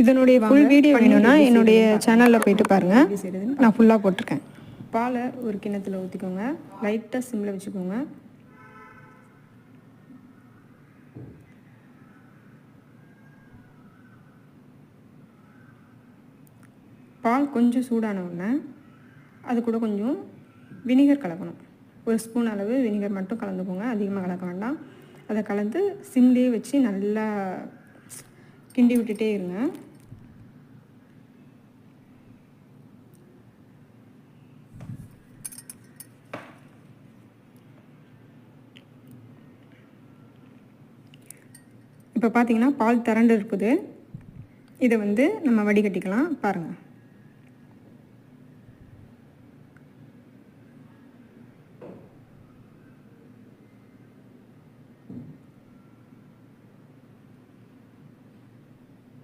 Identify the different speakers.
Speaker 1: இதனுடைய full video வேணும்னா என்னுடைய சேனலில் போயிட்டு பாருங்கள். நான் ஃபுல்லாக போட்டிருக்கேன். பாலை ஒரு கிண்ணத்தில் ஊற்றிக்கோங்க. லைட்டாக சிம்மில் வச்சுக்கோங்க. பால் கொஞ்சம் சூடான உடனே அது கூட கொஞ்சம் வினிகர் கலக்கணும். ஒரு ஸ்பூன் அளவு வினிகர் மட்டும் கலந்துக்கோங்க, அதிகமாக கலக்க வேண்டாம். அதை கலந்து சிம்லேயே வச்சு நல்லா கிண்டி விட்டுட்டே இருங்க. இப்போ பார்த்தீங்கன்னா பால் திரண்டு இருக்குது. இதை நம்ம வடிகட்டிக்கலாம். பாருங்கள்.